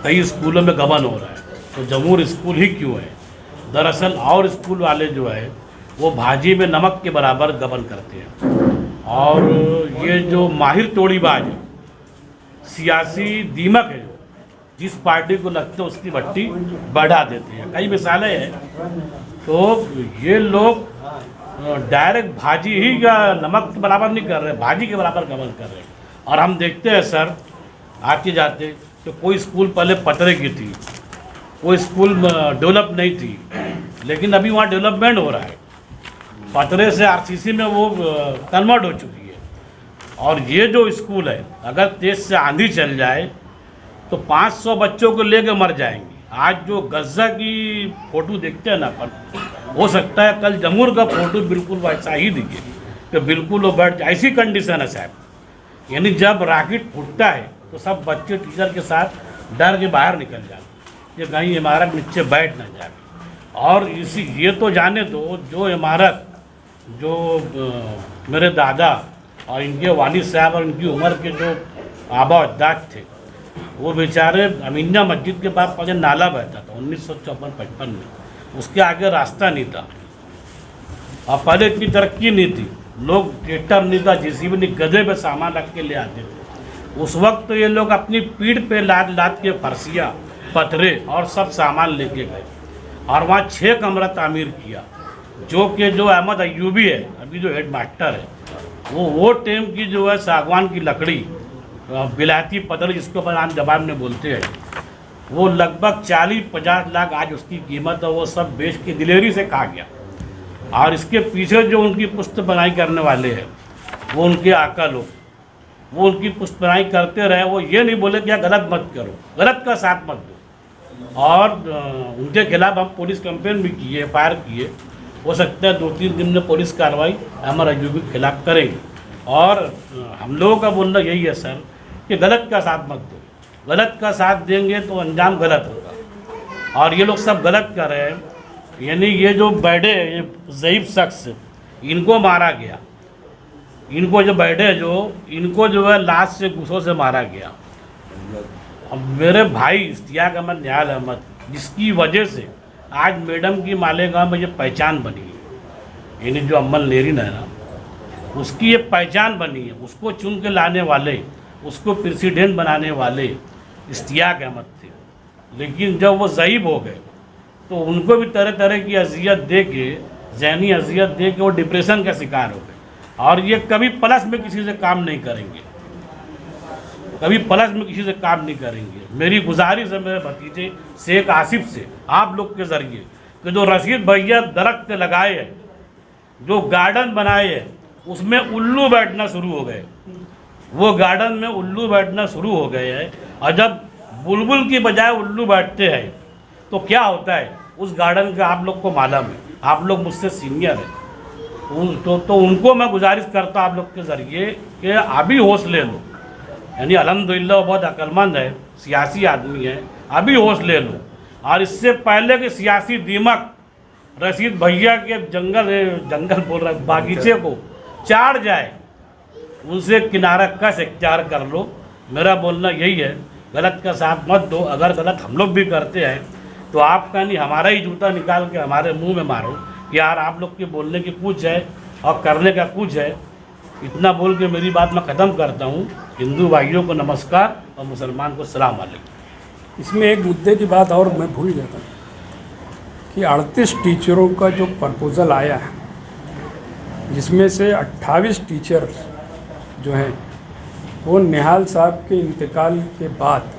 कई स्कूलों में गबन हो रहा है, तो जमूर स्कूल ही क्यों है? दरअसल और स्कूल वाले जो है वो भाजी में नमक के बराबर गबन करते हैं। और ये जो माहिर तोड़ीबाज है, सियासी दीमक है, जिस पार्टी को लगते है उसकी भट्टी बढ़ा देते हैं। कई मिसालें हैं। तो ये लोग डायरेक्ट भाजी ही का नमक के बराबर नहीं कर रहे, भाजी के बराबर गबन कर रहे हैं। और हम देखते हैं सर, आते जाते तो कोई स्कूल पहले पतरे की थी, कोई स्कूल डेवलप नहीं थी, लेकिन अभी वहाँ डेवलपमेंट हो रहा है। पतरे से आरसीसी में वो कन्वर्ट हो चुकी है। और ये जो स्कूल है, अगर तेज से आंधी चल जाए तो 500 बच्चों को लेकर मर जाएंगे। आज जो गज्जा की फ़ोटो देखते हैं ना अपन, हो सकता है कल जमूर का फ़ोटो बिल्कुल वैसा ही दिखे कि बिल्कुल वो बैठ, ऐसी कंडीशन है साहब। यानी जब रॉकेट फूटता है तो सब बच्चे टीचर के साथ डर के बाहर निकल जाते, ये कहीं इमारत नीचे बैठ ना जाए। और इसी ये तो जाने दो, जो इमारत जो मेरे दादा और इनके वालिद साहब और इनकी उम्र के जो आबा अजदाद थे, वो बेचारे अमीना मस्जिद के पास पहले नाला बहता था 1954-55 में, उसके आगे रास्ता नहीं था। और पहले इतनी तरक्की नहीं थी, लोग ट्रैक्टर नहीं था, जेसीबी नहीं, गधे पे सामान रख के ले आते थे। उस वक्त तो ये लोग अपनी पीठ पे लाद लाद के फरसियाँ, पतरे और सब सामान लेके गए और वहाँ 6 कमरा तामीर किया। जो कि जो अहमद अयूबी है, अभी जो हेड मास्टर है, वो टाइम की जो है सागवान की लकड़ी, बिलायती पत्थर जिसको अपन जबान में बोलते हैं, वो लगभग 40-50 लाख आज उसकी कीमत है। वो सब बेच के दिलेरी से खा गया। और इसके पीछे जो उनकी पुश्त बनाई करने वाले हैं, वो उनके आका लोग, वो उनकी पुश्त बनाई करते रहे। वो ये नहीं बोले कि यार गलत मत करो, गलत का साथ मत दो। और उनके खिलाफ हम पुलिस कंप्लेन भी किए, FIR किए। हो सकता है 2-3 दिन में पुलिस कार्रवाई अहमद अयूबी के खिलाफ करेंगे। और हम लोगों का बोलना यही है सर कि गलत का साथ मत दो, गलत का साथ देंगे तो अंजाम गलत होगा। और ये लोग सब गलत कर रहे हैं। यानी ये जो बैठे, ये ज़ईफ़ शख्स, इनको मारा गया, इनको जो बैठे इनको जो है लाश से गुस्सों से मारा गया। अब मेरे भाई इश्तियाक अहमद, निहाल अहमद, जिसकी वजह से आज मैडम की मालेगांव में ये पहचान बनी है, यानी जो अम्मल नेरीन है ना, उसकी ये पहचान बनी है। उसको चुन के लाने वाले, उसको प्रेसिडेंट बनाने वाले इश्तियाक अहमद थे। लेकिन जब वो ज़ईफ़ हो गए तो उनको भी तरह तरह की अजियत दे के, ज़हनी अजियत दे के वो डिप्रेशन का शिकार हो गए। और ये कभी प्लस में किसी से काम नहीं करेंगे, कभी प्लस में किसी से काम नहीं करेंगे। मेरी गुजारिश है मेरे भतीजे शेख आसिफ से, आप लोग के ज़रिए, कि जो रशीद भैया दरख्त लगाए हैं, जो गार्डन बनाए हैं, उसमें उल्लू बैठना शुरू हो गए। वो गार्डन में उल्लू बैठना शुरू हो गए हैं। और जब बुलबुल की बजाय उल्लू बैठते हैं तो क्या होता है उस गार्डन का आप लोग को मालूम है, आप लोग मुझसे सीनियर हैं। तो उनको मैं गुजारिश करता हूँ आप लोग के ज़रिए कि अभी होश ले लो। यानी अल्हम्दुलिल्लाह बहुत अक्लमंद है, सियासी आदमी है, अभी होश ले लो। और इससे पहले कि सियासी दीमक रशीद भैया के जंगल बोल रहा है, बागीचे को चार जाए, उनसे किनारा कस इख्तियार कर लो। मेरा बोलना यही है, गलत का साथ मत दो। अगर गलत हम लोग भी करते हैं तो आपका नहीं, हमारा ही जूता निकाल के हमारे मुंह में मारो कि यार आप लोग के बोलने की कुछ है और करने का कुछ है। इतना बोल के मेरी बात मैं ख़त्म करता हूँ। हिंदू भाइयों को नमस्कार और मुसलमान को सलाम वालेकुम। इसमें एक मुद्दे की बात और मैं भूल गया था कि 38 टीचरों का जो प्रपोज़ल आया है, जिसमें से 28 टीचर जो हैं वो निहाल साहब के इंतकाल के बाद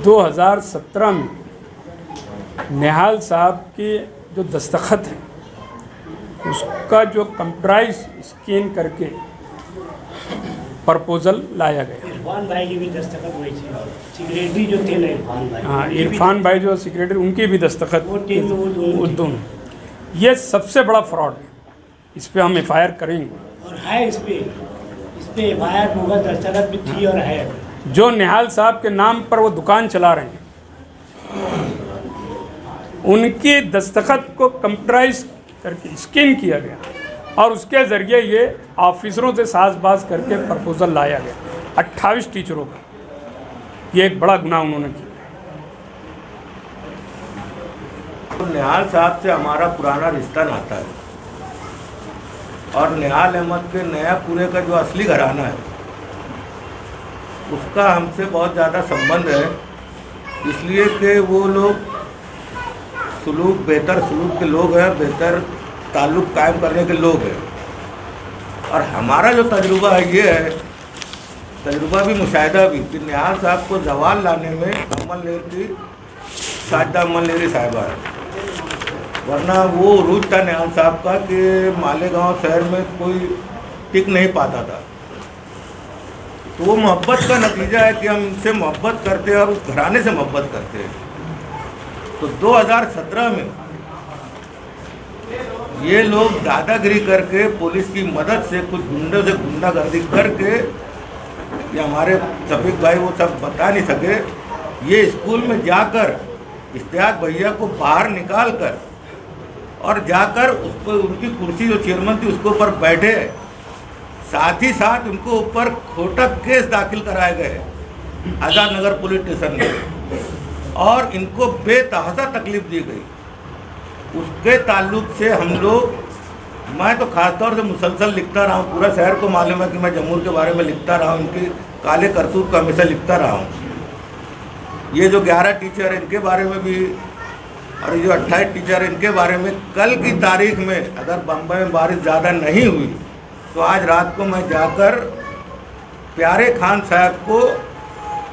2017 में निहाल साहब के जो दस्तखत हैं उसका जो कंप्यूटराइज स्कैन करके प्रपोज़ल लाया गया। इरफान भाई की भी दस्तखत हुई थी, सेक्रेटरी जो थे ना इरफान भाई, हाँ, इरफान भाई जो सेक्रेटरी, उनकी भी दस्तखत, वो टीम में वो दोनों। ये सबसे बड़ा फ्रॉड है, इस पर हम FIR करेंगे। और है इस पे FIR होगा, दस्तखत भी थी और है। जो निहाल साहब के नाम पर वो दुकान चला रहे हैं, उनकी दस्तखत को कंप्यूटराइज करके स्कैन किया गया और उसके ज़रिए ये ऑफिसरों से साजबाज करके प्रपोज़ल लाया गया 28 टीचरों का। ये एक बड़ा गुनाह उन्होंने किया। तो निहाल साहब से हमारा पुराना रिश्ता नाता है और निहाल अहमद के नयापुरे का जो असली घराना है उसका हमसे बहुत ज़्यादा संबंध है, इसलिए कि वो लोग बेहतर सलूक के लोग हैं, बेहतर ताल्लुक़ कायम करने के लोग हैं। और हमारा जो तजुर्बा है ये है, तजुर्बा भी मुशाहिदा भी, कि निहाल साहब को जवाल लाने में अमल नेर की साजिदा अमल नेरी साहिबा है, वरना वो रूज था निहाल साहब का कि मालेगांव शहर में कोई टिक नहीं पाता था। तो वो मोहब्बत का नतीजा है कि हम इनसे मोहब्बत करते हैं और उस घराने से मोहब्बत करते हैं। तो 2017 में ये लोग दादागिरी करके पुलिस की मदद से कुछ गुंडों से गुंडागर्दी करके, ये हमारे शफीक भाई वो सब बता नहीं सके, ये स्कूल में जाकर इश्तियाक भैया को बाहर निकाल कर और जाकर उस पर उनकी कुर्सी जो चेयरमैन थी उसके ऊपर बैठे, साथ ही साथ उनको ऊपर खोटा केस दाखिल कराए गए आज़ाद नगर पुलिस स्टेशन में और इनको बेतहाशा तकलीफ दी गई। उसके ताल्लुक से हम लोग, मैं तो ख़ास तौर से मुसलसल लिखता रहा हूँ, पूरा शहर को मालूम है कि मैं जमूर के बारे में लिखता रहा हूँ, इनकी काले करतूत को हमेशा लिखता रहा हूँ। ये जो 11 टीचर इनके बारे में भी और ये जो 28 टीचर इनके बारे में, कल की तारीख में अगर बम्बई में बारिश ज़्यादा नहीं हुई तो आज रात को मैं जाकर प्यारे खान साहब को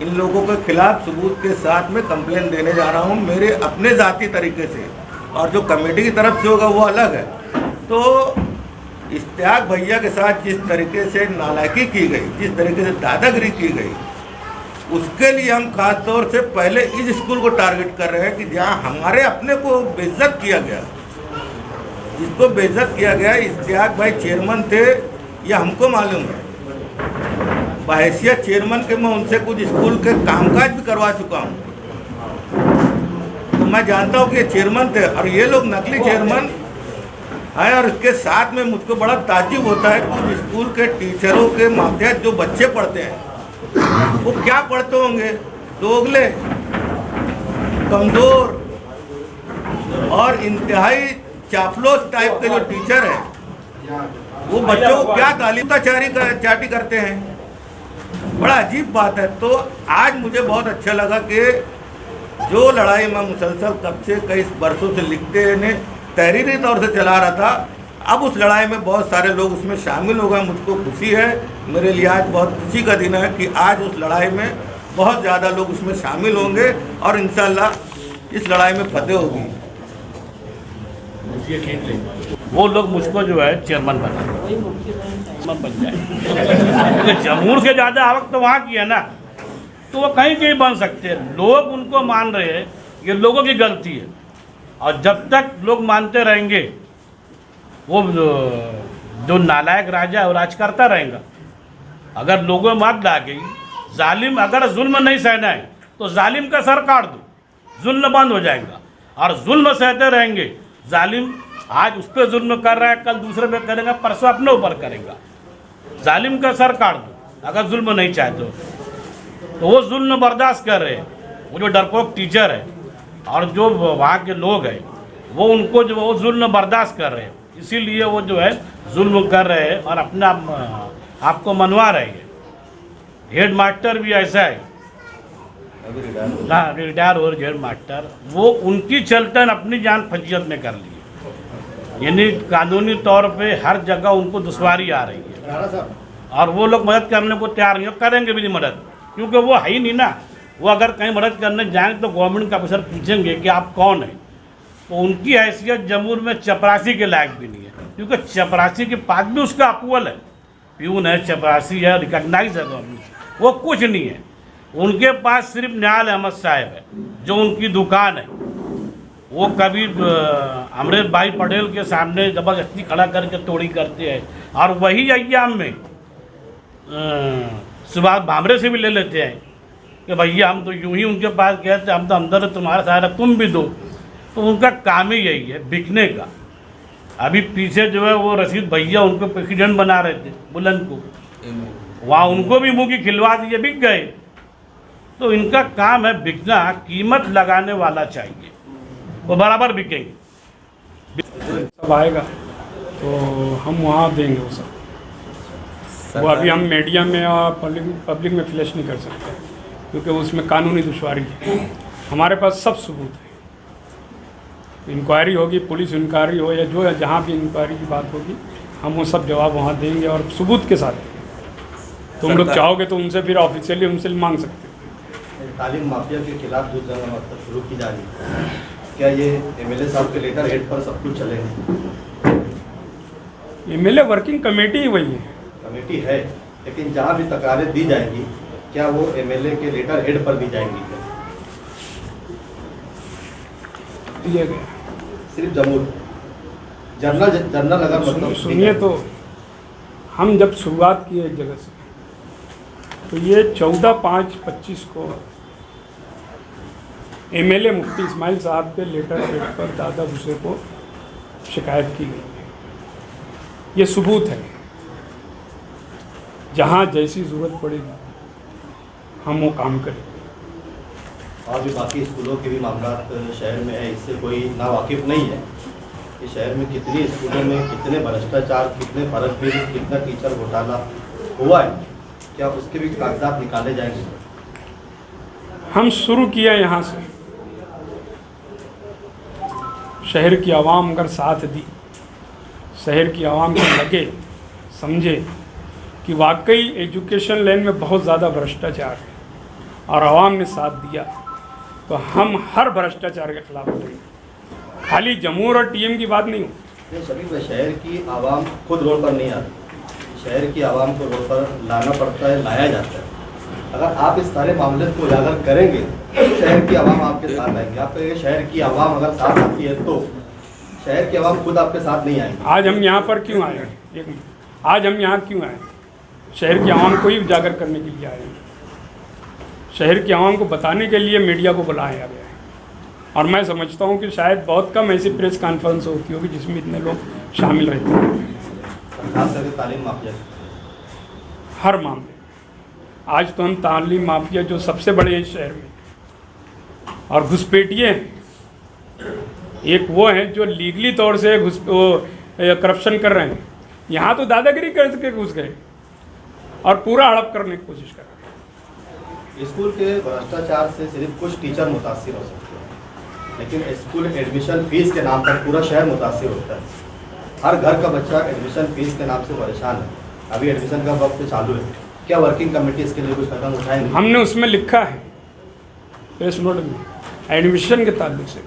इन लोगों के खिलाफ सबूत के साथ में कंप्लेन देने जा रहा हूँ, मेरे अपने ज़ाती तरीके से, और जो कमेटी की तरफ से होगा वो अलग है। तो इश्तियाक भैया के साथ जिस तरीके से नालायकी की गई, जिस तरीके से दादागिरी की गई, उसके लिए हम खास तौर से पहले इस स्कूल को टारगेट कर रहे हैं कि जहाँ हमारे अपने को बेइज्जत किया गया, जिसको बेइज्जत किया गया, इश्तियाक भाई चेयरमैन थे, यह हमको मालूम है। बहैसियत चेयरमैन के मैं उनसे कुछ स्कूल के कामकाज भी करवा चुका हूँ, तो मैं जानता हूँ कि ये चेयरमैन थे और ये लोग नकली चेयरमैन हैं। और इसके साथ में मुझको बड़ा ताज्जुब होता है कि स्कूल के टीचरों के मातहत जो बच्चे पढ़ते हैं वो क्या पढ़ते होंगे, दोगले, कमज़ोर और इंतहाई चापलूस टाइप के जो टीचर हैं, वो बच्चों को क्या तालीम चाटी करते हैं। बड़ा अजीब बात है। तो आज मुझे बहुत अच्छा लगा कि जो लड़ाई मैं मुसलसल कब से कई बरसों से लिखते ने तहरीरी तौर से चला रहा था, अब उस लड़ाई में बहुत सारे लोग उसमें शामिल हो गए। मुझको खुशी है, मेरे लिए आज बहुत खुशी का दिन है कि आज उस लड़ाई में बहुत ज़्यादा लोग उसमें शामिल होंगे और इंशाअल्लाह इस लड़ाई में फतेह होगी। वो लोग मुझको जो है चेयरमैन बन जाए, क्योंकि जमूर से ज़्यादा आवक तो वहाँ की है ना, तो वो कहीं कहीं बन सकते हैं। लोग उनको मान रहे हैं, ये लोगों की गलती है। और जब तक लोग मानते रहेंगे, वो जो नालायक राजा है वो राज करता रहेगा। अगर लोगों में मत ला गई, जालिम अगर जुल्म नहीं सहना है तो जालिम का सर काट दो, जुल्म बंद हो जाएगा। और जुल्म सहते रहेंगे, जालिम आज उस पर जुल्म कर रहा है, कल दूसरे पे करेगा, परसों अपने ऊपर करेगा। जालिम का सर काट दो अगर जुल्म नहीं चाहते तो वो जुल्म बर्दाश्त कर रहे हैं। वो जो डरपोक टीचर है और जो वहाँ के लोग हैं, वो उनको जो वो जुल्म बर्दाश्त कर रहे हैं, इसीलिए वो जो है जुल्म कर रहे हैं और अपना आपको मनवा रहे हैं। हेड मास्टर भी ऐसा है ना, रिटायर हो हेड मास्टर, वो उनकी चलतन अपनी जान फजीयत में कर ली है। यानी कानूनी तौर पे हर जगह उनको दुश्वारी आ रही है और वो लोग मदद करने को तैयार नहीं, करेंगे भी नहीं मदद, क्योंकि वो है ही नहीं ना। वो अगर कहीं मदद करने जाएंगे तो गवर्नमेंट का ऑफिसर पूछेंगे कि आप कौन हैं, तो उनकी हैसियत जमूर में चपरासी के लायक भी नहीं है, क्योंकि चपरासी के पास भी उसका अप्रूवल है, प्यून है, चपरासी है, रिकॉग्नाइज है गवर्नमेंट, वो कुछ नहीं है। उनके पास सिर्फ निहाल अहमद साहब है, जो उनकी दुकान है। वो कभी अमृत भाई पटेल के सामने ज़बरदस्ती खड़ा करके तोड़ी करते हैं, और वही अय्याम में सुभाष भामरे से भी ले लेते हैं कि भैया हम तो यूं ही उनके पास गए थे, हम तो अंदर तुम्हारा सारा तुम भी दो। तो उनका काम ही यही है, बिकने का। अभी पीछे जो है वो रशीद भैया उनको प्रेसिडेंट बना रहे थे बुलंद को, वहाँ उनको भी मुँह की खिलवा दिए, बिक गए। तो इनका काम है बिकना, कीमत लगाने वाला चाहिए, वो बराबर बिकेंगे। सब आएगा तो हम वहाँ देंगे वो सब। वो अभी हम मीडिया में और पब्लिक में फ्लैश नहीं कर सकते क्योंकि उसमें कानूनी दुश्वारी है। हमारे पास सब सबूत है, इंक्वायरी होगी, पुलिस इंक्वायरी हो या जो जहाँ भी इंक्वायरी की बात होगी हम वो सब जवाब वहाँ देंगे और सबूत के साथ। तुम लोग चाहोगे तो उनसे फिर ऑफिशियली उनसे मांग सकते हो। तालीम माफिया के खिलाफ जो जंग मतलब शुरू की जा रही है, क्या ये एमएलए साहब के लेटर हेड पर सब कुछ चलेगा? एमएलए वर्किंग कमेटी ही वही है। कमेटी है, लेकिन जहाँ भी तकरारें दी जाएंगी क्या वो एमएलए के लेटर हेड पर दी जाएंगी? दिया गया सिर्फ जमूर जनरल अगर मतलब सुनिए, तो हम जब शुरुआत की एक जगह से तो ये 14/5/25 को एमएलए मुफ्ती इस्माइल साहब के लेटर हेड पर दादा भूसे को शिकायत की गई। ये सबूत है, जहाँ जैसी ज़रूरत पड़ेगी हम वो काम करेंगे। और भी बाकी स्कूलों के भी मामला शहर में है, इससे कोई ना वाकिफ नहीं है कि शहर में कितनी स्कूलों में कितने भ्रष्टाचार, कितने फर्क बिल, कितना टीचर घोटाला हुआ है, क्या उसके भी कागजात निकाले जाएंगे? हम शुरू किया यहाँ से, शहर की आवाम अगर साथ दी, शहर की आवाम को लगे समझे कि वाकई एजुकेशन लाइन में बहुत ज़्यादा भ्रष्टाचार है और आवाम ने साथ दिया, तो हम हर भ्रष्टाचार के खिलाफ लड़ेंगे। खाली जमूर और टीएम की बात नहीं हो। सभी शहर की आवाम खुद रोड पर नहीं आती, शहर की आवाम को रोड पर लाना पड़ता है, लाया जाता है। अगर आप इस सारे मामले को उजागर करेंगे तो शहर की आवाम आपके साथ आएगी। आप कहेंगे शहर की आवाम अगर साथ आती है तो शहर की आवाम खुद आपके साथ नहीं आएगी। आज हम यहाँ पर क्यों आए हैं? एक मिनट, आज हम यहाँ क्यों आए? शहर की आवाम को ही उजागर करने के लिए आए हैं। शहर की आवाम को बताने के लिए मीडिया को बुलाया गया है। और मैं समझता हूँ कि शायद बहुत कम ऐसी प्रेस कॉन्फ्रेंस होती होगी जिसमें इतने लोग शामिल रहते हैं। खास करके तालीम माफिया हर मामले, आज तो हम तालीम माफिया जो सबसे बड़े हैं शहर में और घुसपैठिए हैं, एक वो हैं जो लीगली तौर से करप्शन कर रहे हैं, यहाँ तो दादागिरी करके घुस गए और पूरा हड़प करने की कोशिश कर रहे हैं। स्कूल के भ्रष्टाचार से सिर्फ कुछ टीचर मुतासिर हो सकते हैं, लेकिन स्कूल एडमिशन फीस के नाम पर पूरा शहर मुतासिर होता है। हर घर का बच्चा एडमिशन फीस के नाम से परेशान है। अभी एडमिशन का वक्त चालू है, क्या वर्किंग कमेटी इसके लिए कुछ कदम उठाएंगे? हमने उसमें लिखा है प्रेस नोट में एडमिशन के ताल्लुक से,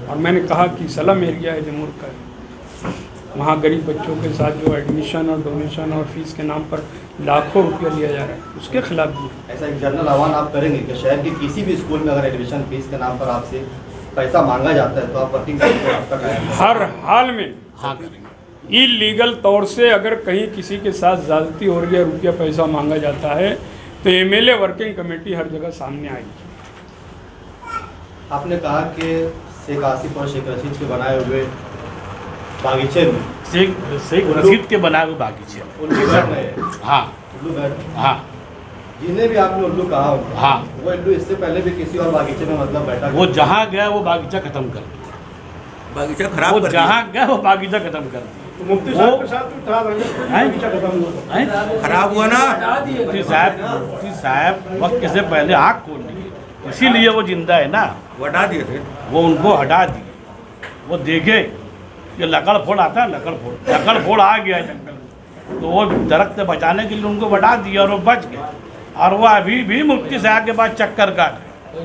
और मैंने कहा कि सलम एरिया है जमूर का, वहाँ गरीब बच्चों के साथ जो एडमिशन और डोनेशन और फीस के नाम पर लाखों रुपया लिया जा रहा है, उसके खिलाफ भी ऐसा एक जनरल आह्वान आप करेंगे कि शहर के किसी भी स्कूल में अगर एडमिशन फीस के नाम पर आपसे पैसा मांगा जाता है तो आप वर्किंग कमेटी को आपका कायम करें? हर हाल में हाँ करेंगे। इलीगल तौर से अगर कहीं किसी के साथ ज़्यादती हो रही है, रुपया पैसा मांगा जाता है, तो एमएलए वर्किंग कमेटी हर जगह सामने आएगी। आपने कहा कि शेख आसिफ और शेख रशीद के बनाए हुए बागीचे में शेख रशीद के बनाए हुए बागीचे, उल्लू घर में है। हाँ उल्लू घर, हाँ जिन्हें भी आपने उल्लू कहा होगा, हाँ, वो उल्लू इससे पहले भी किसी और बागीचे में मतलब बैठा वो जहाँ गया वो बागीचा खत्म कर दिया, बागीचा खराब वो कर दिया। जहाँ गया वो बागीचा खत्म कर दिया। मुफ्ती साहब के साथ तो था, बागीचा खत्म हुआ। हैं? खराब हुआ ना। मुफ्ती साहब वक्त से पहले आँख खोल लिए, इसीलिए वो जिंदा है ना। वो हटा दिए थे। वो उनको हटा दिए, वो देखे कि लकड़ फोड़ आता है, लकड़ फोड़ आ गया है जंगल में, तो वो दरख्त से बचाने के लिए उनको हटा दिया और वो बच गए। और वो अभी भी मुफ्ती साहब के पास चक्कर काट रहे,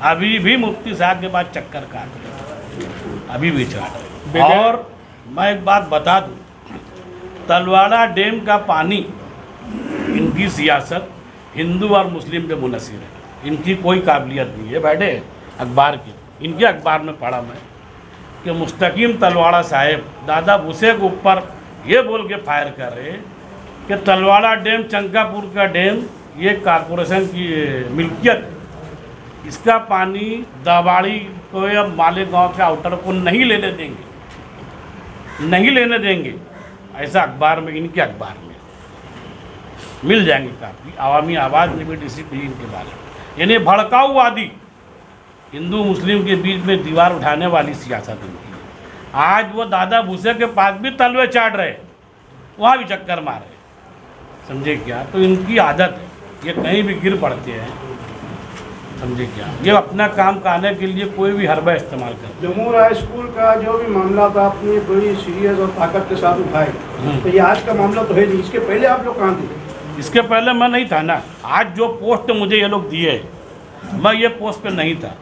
अभी भी मुफ्ती साहब के पास चक्कर काट रहे, अभी भी चाट रहे। और मैं एक बात बता दूं, तलवाड़ा डैम का पानी, इनकी सियासत हिंदू और मुस्लिम पे मुनसिर है, इनकी कोई काबिलियत नहीं है। बैठे अखबार के, इनके अखबार में पढ़ा मैं कि मुस्तकीम तलवाड़ा साहब दादा भूसे के ऊपर ये बोल के फायर कर रहे कि तलवाड़ा डैम, चंकापुर का डैम, ये कॉरपोरेशन की मिल्कियत है, इसका पानी दबाड़ी को या मालेगांव के आउटर को नहीं लेने देंगे, नहीं लेने देंगे। ऐसा अखबार में, इनके अखबार में। मिल जाएंगे काफ़ी। अवामी आवाज़ में भी डिसिप्लिन के बारे में, यानी भड़काऊवादी हिंदू मुस्लिम के बीच में दीवार उठाने वाली सियासत उनकी है। आज वो दादा भूसे के पास भी तलवे चाट रहे, वहाँ भी चक्कर मार रहे, समझे क्या? तो इनकी आदत है, ये कहीं भी गिर पड़ते हैं, समझे क्या? ये अपना काम कराने के लिए कोई भी हरबा इस्तेमाल करते हैं। जमूर हाई स्कूल का जो भी मामला था आपने बड़ी सीरियस और ताकत के साथ उठाए, तो ये आज का मामला तो है नहीं, इसके पहले आप लोग कहाँ थे? इसके पहले मैं नहीं था ना। आज जो पोस्ट मुझे ये लोग दिए, मैं ये पोस्ट पे नहीं था।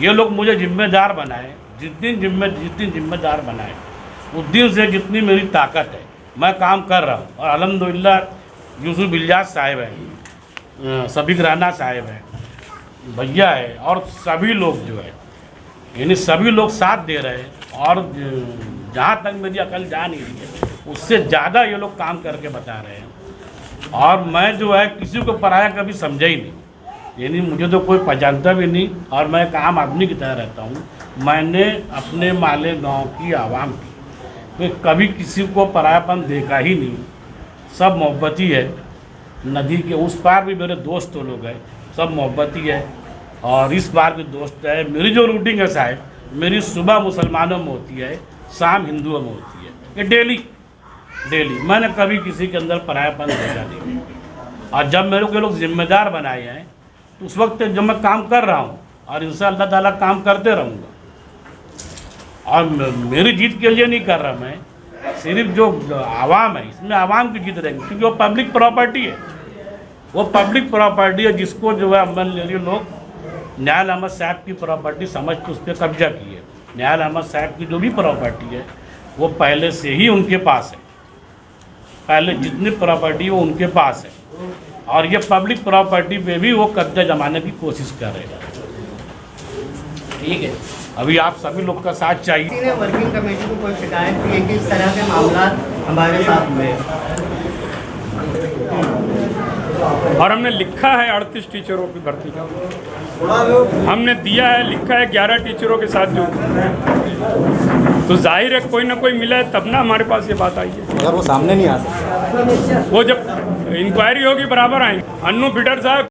ये लोग मुझे जिम्मेदार बनाए, जितनी जिम्मेदार बनाए उस दिन से जितनी मेरी ताकत है मैं काम कर रहा हूँ। और अल्हम्दुलिल्लाह यूसुफ इलियास साहब हैं, सबीक राना साहब हैं, भैया है, और सभी लोग जो है, यानी सभी लोग साथ दे रहे हैं। और जहाँ तक मेरी अकल जा नहीं रही है उससे ज़्यादा ये लोग काम करके बता रहे हैं। और मैं जो है किसी को पराया कभी समझा ही नहीं, यानी मुझे तो कोई पहचानता भी नहीं, और मैं एक आम आदमी की तरह रहता हूँ। मैंने अपने माले गांव की आवाम की तो कभी किसी को परायापन देखा ही नहीं, सब मोहब्बती है। नदी के उस पार भी मेरे दोस्त लोग हैं, सब मोहब्बती है। और इस बार भी दोस्त है। मेरी जो रूटीन है साहब, मेरी सुबह मुसलमानों में होती है, शाम हिंदुओं में होती है, ये डेली मैंने कभी किसी के अंदर परायापन देखा नहीं। और जब मेरे को लोग जिम्मेदार बनाए हैं तो उस वक्त जब मैं काम कर रहा हूँ, और इंशाअल्लाह अल्लाह ताला काम करते रहूँगा। और मेरी जीत के लिए नहीं कर रहा मैं, सिर्फ जो आवाम है इसमें आवाम की जीत रहेंगी, क्योंकि वो पब्लिक प्रॉपर्टी है। वो पब्लिक प्रॉपर्टी है जिसको जो है अमल लोग न्यायल अहमद साहब की प्रॉपर्टी समझ के उस पर कब्जा की है। न्यायल अहमद साहब की जो भी प्रॉपर्टी है वो पहले से ही उनके पास है, पहले जितनी प्रॉपर्टी वो उनके पास है, और ये पब्लिक प्रॉपर्टी पे भी वो कब्जा जमाने की कोशिश कर रहे हैं। ठीक है। अभी आप सभी लोग का साथ चाहिए। किसी ने वर्किंग कमेटी को कोई शिकायत की है कि इस तरह के मामला हमारे साथ हुए, और हमने लिखा है 38 टीचरों की भर्ती का, हमने दिया है, लिखा है 11 टीचरों के साथ जो, तो जाहिर है कोई ना कोई मिला है तब ना हमारे पास ये बात आई है। अगर वो सामने नहीं आ सकता, वो जब इंक्वायरी होगी बराबर आएंगे। अन्नू बिडर साहब